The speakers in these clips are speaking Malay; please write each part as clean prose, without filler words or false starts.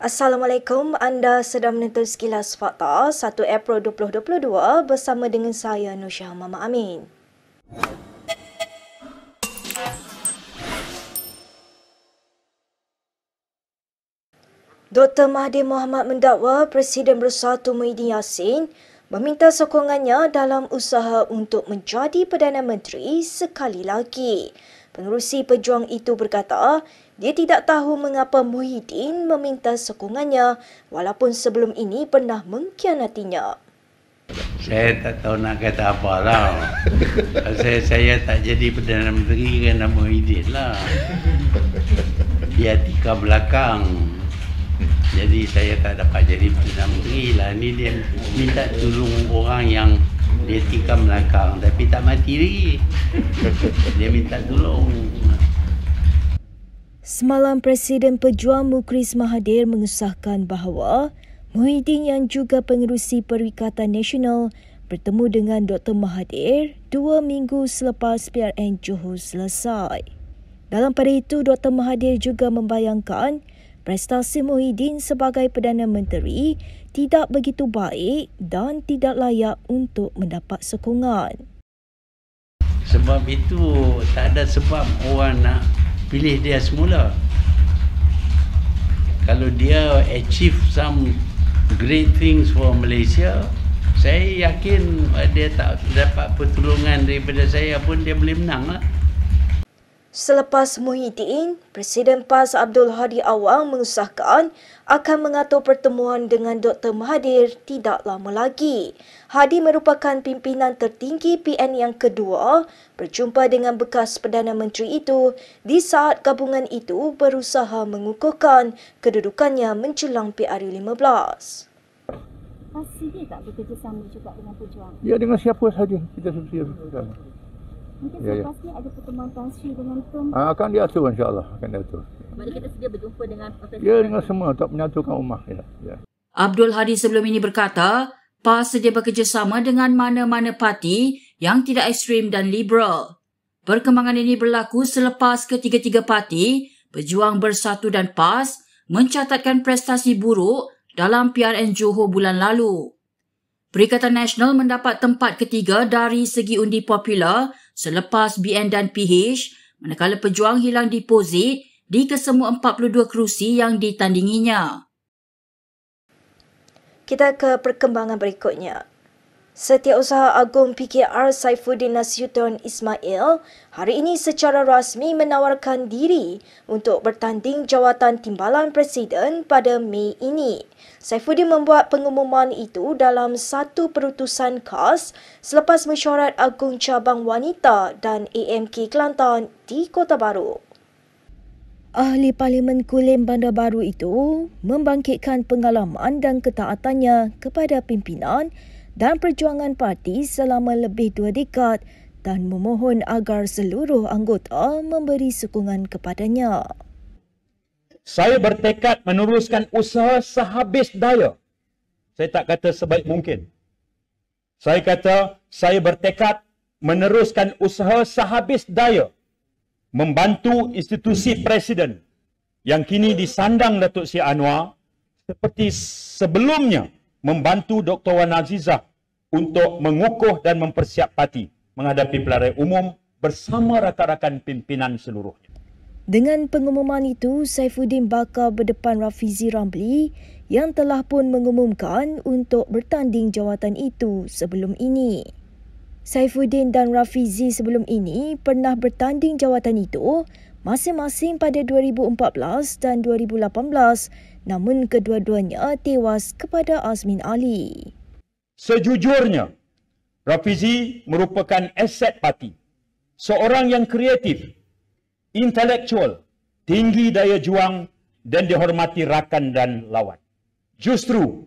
Assalamualaikum, anda sedang menonton Sekilas Fakta 1 April 2022 bersama dengan saya Nusha Mama Amin. Dr. Mahathir Mohamad mendakwa Presiden Bersatu Muhyiddin Yassin meminta sokongannya dalam usaha untuk menjadi Perdana Menteri sekali lagi. Pengerusi pejuang itu berkata, dia tidak tahu mengapa Muhyiddin meminta sokongannya walaupun sebelum ini pernah mengkhianatinya. Saya tak tahu nak kata apa lah. saya tak jadi Perdana Menteri kerana Muhyiddin lah. Dia tikar belakang. Jadi saya tak dapat jadi Perdana Menteri lah. Ni dia minta tolong orang yang dia tikar belakang tapi tak mati lagi. Dia minta tolong. Semalam Presiden Pejuang Mukhriz Mahathir mengesahkan bahawa Muhyiddin yang juga pengerusi Perikatan Nasional bertemu dengan Dr. Mahathir 2 minggu selepas PRN Johor selesai. Dalam pada itu, Dr. Mahathir juga membayangkan prestasi Muhyiddin sebagai Perdana Menteri tidak begitu baik dan tidak layak untuk mendapat sokongan. Sebab itu tak ada sebab orang nak pilih dia semula. Kalau dia achieve some great things for Malaysia, saya yakin dia tak dapat pertolongan daripada saya pun dia boleh menang lah. Selepas Muhyiddin, Presiden PAS Abdul Hadi Awang mengesahkan akan mengatur pertemuan dengan Dr. Mahathir tidak lama lagi. Hadi merupakan pimpinan tertinggi PN yang kedua berjumpa dengan bekas Perdana Menteri itu di saat gabungan itu berusaha mengukuhkan kedudukannya menjelang PRU15. Pasti dia tak bekerjasama juga dengan pejuang? Ya, dengan siapa saja kita sedia bersama. Mungkin selepas ni ada pertemuan Tan Sri dengan Tun. Akan diatur, insyaAllah. Akan diatur. Maksudnya kita sedia berjumpa dengan Profesor? Ya, dengan semua untuk menyatukan ummah. Ya. Abdul Hadi sebelum ini berkata, PAS sedia bekerjasama dengan mana-mana parti yang tidak ekstrim dan liberal. Perkembangan ini berlaku selepas ketiga-tiga parti, Pejuang Bersatu dan PAS, mencatatkan prestasi buruk dalam PRN Johor bulan lalu. Perikatan Nasional mendapat tempat ketiga dari segi undi popular selepas BN dan PH, manakala Pejuang hilang deposit di kesemua 42 kerusi yang ditandinginya. Kita ke perkembangan berikutnya. Setiausaha Agung PKR Saifuddin Nasiuddin Ismail hari ini secara rasmi menawarkan diri untuk bertanding jawatan Timbalan Presiden pada Mei ini. Saifuddin membuat pengumuman itu dalam satu perutusan khas selepas mesyuarat Agung Cabang Wanita dan AMK Kelantan di Kota Baru. Ahli Parlimen Kulim Bandar Baru itu membangkitkan pengalaman dan ketaatannya kepada pimpinan dan perjuangan parti selama lebih 2 dekad dan memohon agar seluruh anggota memberi sokongan kepadanya. Saya bertekad meneruskan usaha sehabis daya. Saya tak kata sebaik mungkin. Saya kata saya bertekad meneruskan usaha sehabis daya membantu institusi Presiden yang kini disandang Datuk Seri Anwar seperti sebelumnya membantu Dr. Wan Azizah untuk mengukuh dan mempersiap parti menghadapi pilihan umum bersama rakan-rakan pimpinan seluruhnya. Dengan pengumuman itu, Saifuddin bakal berdepan Rafizi Ramli yang telah pun mengumumkan untuk bertanding jawatan itu sebelum ini. Saifuddin dan Rafizi sebelum ini pernah bertanding jawatan itu masing-masing pada 2014 dan 2018, namun kedua-duanya tewas kepada Azmin Ali. Sejujurnya, Rafizi merupakan aset parti. Seorang yang kreatif, intelektual, tinggi daya juang dan dihormati rakan dan lawan. Justru,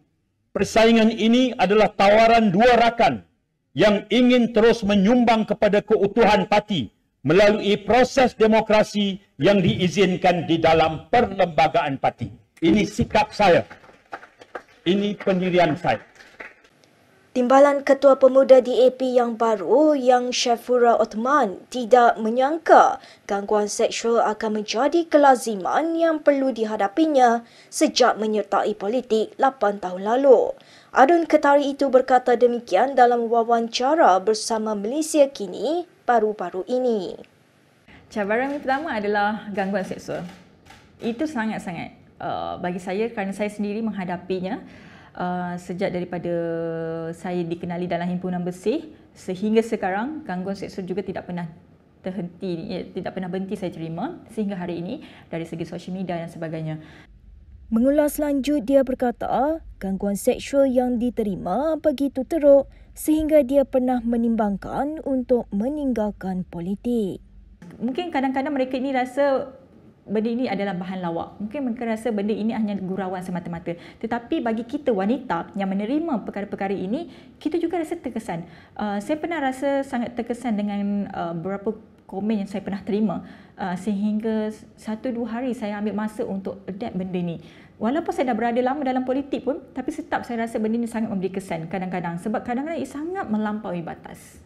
persaingan ini adalah tawaran dua rakan yang ingin terus menyumbang kepada keutuhan parti melalui proses demokrasi yang diizinkan di dalam perlembagaan parti. Ini sikap saya. Ini pendirian saya. Timbalan Ketua Pemuda DAP yang baru, Yang Shafura Othman, tidak menyangka gangguan seksual akan menjadi kelaziman yang perlu dihadapinya sejak menyertai politik 8 tahun lalu. Adun Ketari itu berkata demikian dalam wawancara bersama Malaysia Kini baru-baru ini. Cabaran yang pertama adalah gangguan seksual. Itu sangat-sangat bagi saya kerana saya sendiri menghadapinya sejak daripada saya dikenali dalam himpunan bersih sehingga sekarang gangguan seksual juga tidak pernah berhenti saya terima sehingga hari ini dari segi sosial media dan sebagainya. Mengulas lanjut, dia berkata gangguan seksual yang diterima begitu teruk sehingga dia pernah menimbangkan untuk meninggalkan politik. Mungkin kadang-kadang mereka ini rasa benda ini adalah bahan lawak. Mungkin mereka rasa benda ini hanya gurauan semata-mata. Tetapi bagi kita wanita yang menerima perkara-perkara ini, kita juga rasa terkesan. Saya pernah rasa sangat terkesan dengan beberapa komen yang saya pernah terima sehingga 1-2 hari saya ambil masa untuk adapt benda ini. Walaupun saya dah berada lama dalam politik pun, tapi tetap saya rasa benda ini sangat memberi kesan kadang-kadang sebab kadang-kadang ia sangat melampaui batas.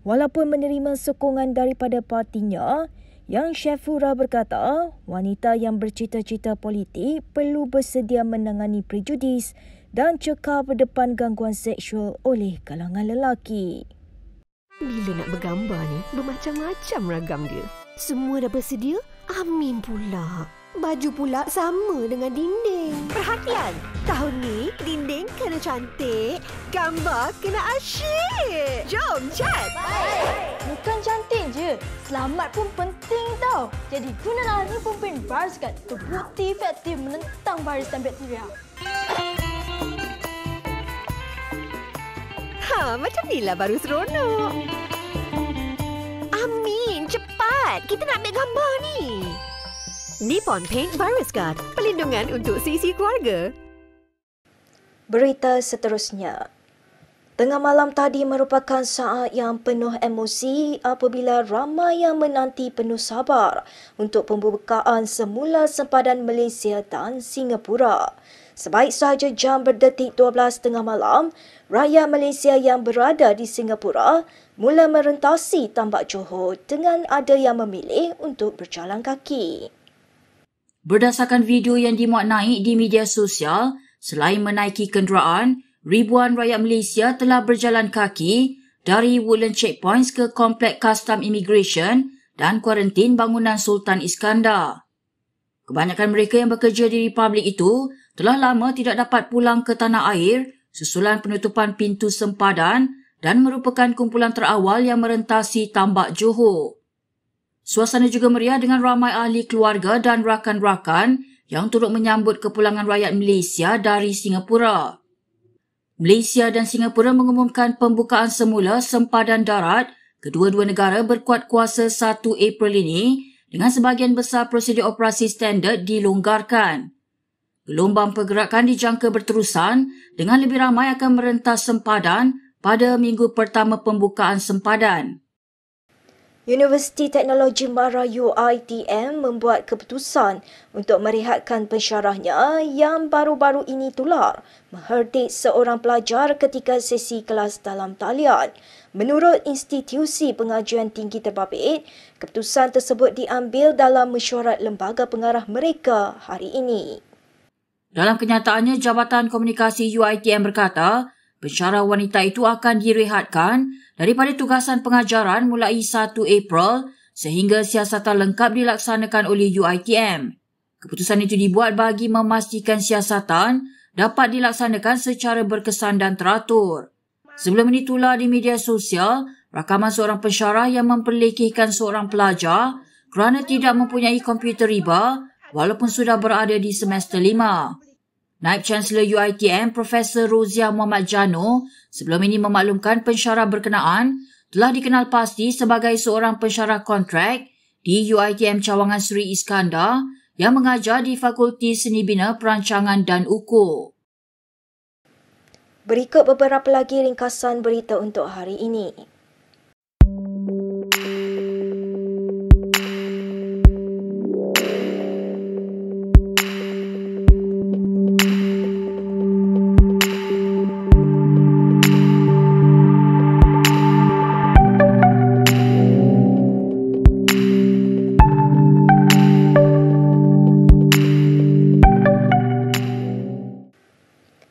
Walaupun menerima sokongan daripada partinya, Yang Shafura berkata wanita yang bercita-cita politik perlu bersedia menangani prejudis dan cekal berdepan gangguan seksual oleh kalangan lelaki. Bila nak bergambar ni, bermacam-macam ragam dia. Semua dah bersedia? Amin pula. Baju pula sama dengan dinding. Perhatian! Tahun ni, dinding kena cantik, gambar kena asyik. Jom, cat! Bukan cantik je, selamat pun penting tau. Jadi gunalah ni pempin Virus Guard. Terbukti efektif menentang virus dan bakteria. Macam inilah baru seronok. Amin, cepat. Kita nak ambil gambar ni. Nippon Paint Virus Guard, pelindungan untuk sisi keluarga. Berita seterusnya. Tengah malam tadi merupakan saat yang penuh emosi apabila ramai yang menanti penuh sabar untuk pembukaan semula sempadan Malaysia dan Singapura. Sebaik sahaja jam berdetik 12 tengah malam, rakyat Malaysia yang berada di Singapura mula merentasi tambak Johor dengan ada yang memilih untuk berjalan kaki. Berdasarkan video yang dimuat naik di media sosial, selain menaiki kenderaan, ribuan rakyat Malaysia telah berjalan kaki dari Woodland Checkpoints ke Komplek Custom Immigration dan Kuarantin Bangunan Sultan Iskandar. Kebanyakan mereka yang bekerja di Republik itu telah lama tidak dapat pulang ke tanah air susulan penutupan pintu sempadan dan merupakan kumpulan terawal yang merentasi tambak Johor. Suasana juga meriah dengan ramai ahli keluarga dan rakan-rakan yang turut menyambut kepulangan rakyat Malaysia dari Singapura. Malaysia dan Singapura mengumumkan pembukaan semula sempadan darat kedua-dua negara berkuat kuasa 1 April ini dengan sebahagian besar prosedur operasi standard dilonggarkan. Gelombang pergerakan dijangka berterusan dengan lebih ramai akan merentas sempadan pada minggu pertama pembukaan sempadan. Universiti Teknologi Mara UiTM membuat keputusan untuk merehatkan pensyarahnya yang baru-baru ini tular mengherdik seorang pelajar ketika sesi kelas dalam talian. Menurut Institusi Pengajian Tinggi Terbabit, keputusan tersebut diambil dalam mesyuarat lembaga pengarah mereka hari ini. Dalam kenyataannya, Jabatan Komunikasi UiTM berkata, pensyarah wanita itu akan direhatkan daripada tugasan pengajaran mulai 1 April sehingga siasatan lengkap dilaksanakan oleh UiTM. Keputusan itu dibuat bagi memastikan siasatan dapat dilaksanakan secara berkesan dan teratur. Sebelum ini tular di media sosial, rakaman seorang pensyarah yang memperlekehkan seorang pelajar kerana tidak mempunyai komputer riba walaupun sudah berada di semester 5. Naib Chancellor UiTM Profesor Rozia Muhammad Jano sebelum ini memaklumkan pensyarah berkenaan telah dikenal pasti sebagai seorang pensyarah kontrak di UiTM Cawangan Seri Iskandar yang mengajar di Fakulti Seni Bina Perancangan dan Ukur. Berikut beberapa lagi ringkasan berita untuk hari ini.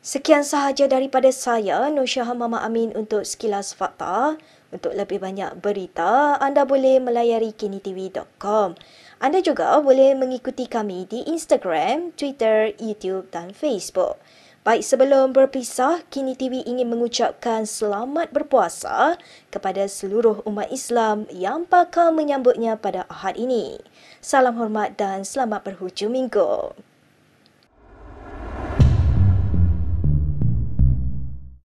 Sekian sahaja daripada saya, Nur Syahah Mama Amin untuk Sekilas Fakta. Untuk lebih banyak berita, anda boleh melayari kinitv.com. Anda juga boleh mengikuti kami di Instagram, Twitter, YouTube dan Facebook. Baik, sebelum berpisah, Kini TV ingin mengucapkan selamat berpuasa kepada seluruh umat Islam yang bakal menyambutnya pada Ahad ini. Salam hormat dan selamat berhujung minggu.